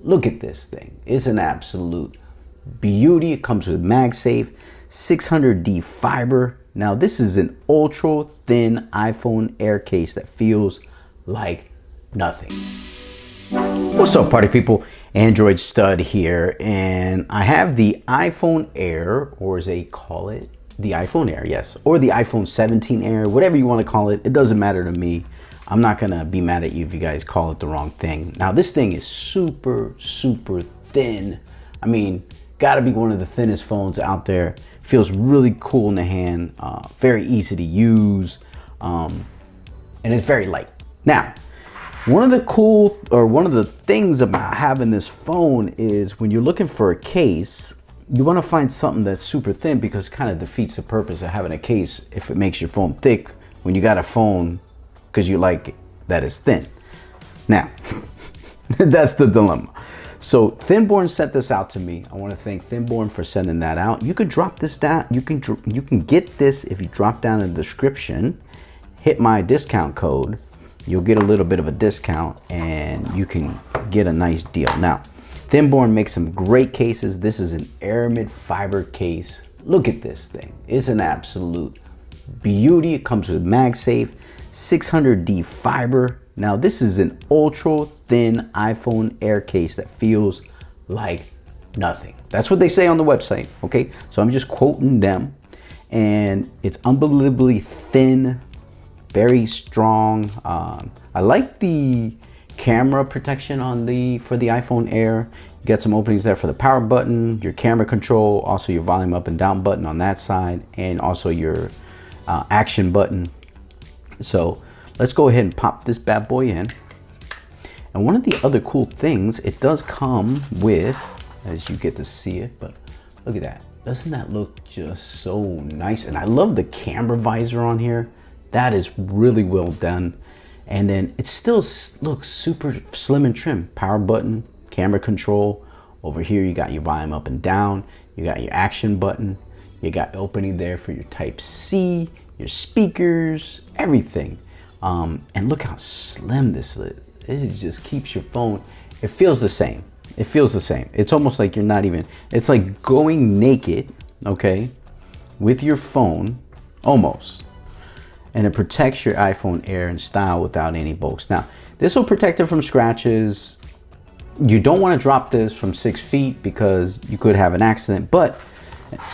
Look at this thing. It's an absolute beauty. It comes with MagSafe, 600D fiber. Now this is an ultra thin iPhone Air case that feels like nothing. What's up, party people? Android Stud here, and I have the iPhone Air, or as they call it, the iPhone Air, yes, or the iPhone 17 Air, whatever you want to call it. It doesn't matter to me. I'm not gonna be mad at you if you guys call it the wrong thing. Now this thing is super thin. I mean, gotta be one of the thinnest phones out there. Feels really cool in the hand, very easy to use, and it's very light. Now, one of the things about having this phone is when you're looking for a case, you want to find something that's super thin, because it kind of defeats the purpose of having a case if it makes your phone thick when you got a phone because you like it that is thin. Now, that's the dilemma. So Thinborn sent this out to me. I want to thank Thinborn for sending that out. You could drop this down. You can get this if you drop down in the description, hit my discount code. You'll get a little bit of a discount and you can get a nice deal. Now, Thinborn makes some great cases. This is an Aramid fiber case. Look at this thing. It's an absolute beauty. It comes with MagSafe, 600D fiber. Now, this is an ultra thin iPhone Air case that feels like nothing. That's what they say on the website, okay? So I'm just quoting them. And it's unbelievably thin, very strong. I like the camera protection on for the iPhone Air. You got some openings there for the power button, your camera control, also your volume up and down button on that side, and also your action button. So let's go ahead and pop this bad boy in. And one of the other cool things, it does come with, as you get to see it, but look at that. Doesn't that look just so nice? And I love the camera visor on here. That is really well done. And then it still looks super slim and trim. Power button, camera control. Over here you got your volume up and down. You got your action button. You got opening there for your Type-C, your speakers, everything. And look how slim this is. It just keeps your phone. It feels the same. It feels the same. It's almost like you're not even, it's like going naked, okay, with your phone, almost. And it protects your iPhone Air in style without any bulks. Now, this will protect it from scratches. You don't want to drop this from 6 feet because you could have an accident, but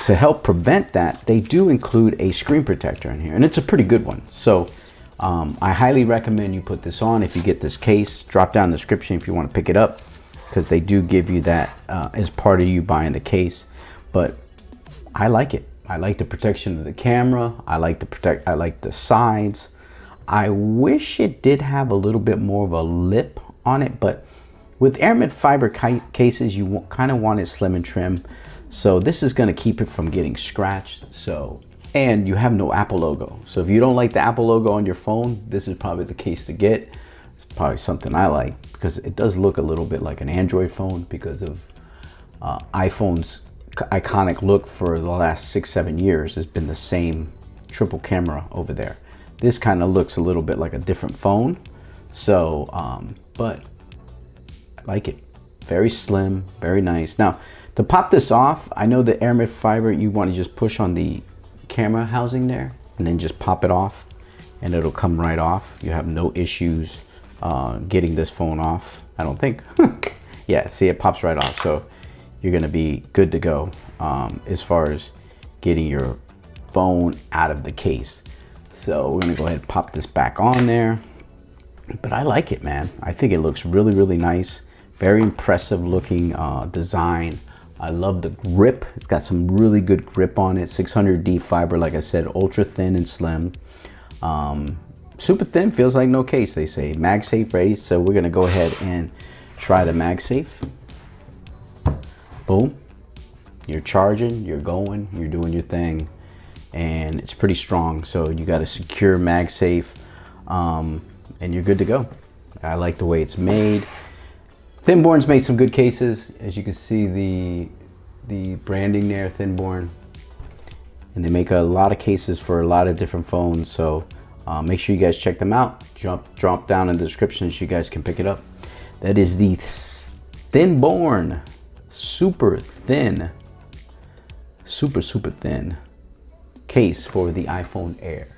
to help prevent that, they do include a screen protector in here, and it's a pretty good one. So I highly recommend you put this on if you get this case. Drop down in the description if you want to pick it up, because they do give you that as part of you buying the case. But I like it. I like the protection of the camera. I like the sides. I wish it did have a little bit more of a lip on it, but with Aramid fiber cases, you kind of want it slim and trim. So this is going to keep it from getting scratched. So, and you have no Apple logo. So if you don't like the Apple logo on your phone, this is probably the case to get. It's probably something I like, because it does look a little bit like an Android phone because of iPhone's iconic look for the last 6-7 years has been the same triple camera over there. This kind of looks a little bit like a different phone. So, but I like it. Very slim, very nice. Now, to pop this off, I know the Aramid fiber, you want to just push on the camera housing there and then just pop it off and it'll come right off. You have no issues getting this phone off, I don't think. Yeah, see, it pops right off. So you're gonna be good to go as far as getting your phone out of the case. So we're gonna go ahead and pop this back on there. But I like it, man. I think it looks really nice. Very impressive looking design. I love the grip. It's got some really good grip on it. 600D fiber, like I said, ultra thin and slim. Super thin, feels like no case, they say. MagSafe ready, so we're gonna go ahead and try the MagSafe. Boom. You're charging, you're going, you're doing your thing. And it's pretty strong, so you got a secure MagSafe, and you're good to go. I like the way it's made. Thinborn's made some good cases. As you can see, the branding there, Thinborn. And they make a lot of cases for a lot of different phones, so make sure you guys check them out. Drop down in the description so you guys can pick it up. That is the Thin born, super thin, super thin case for the iPhone Air.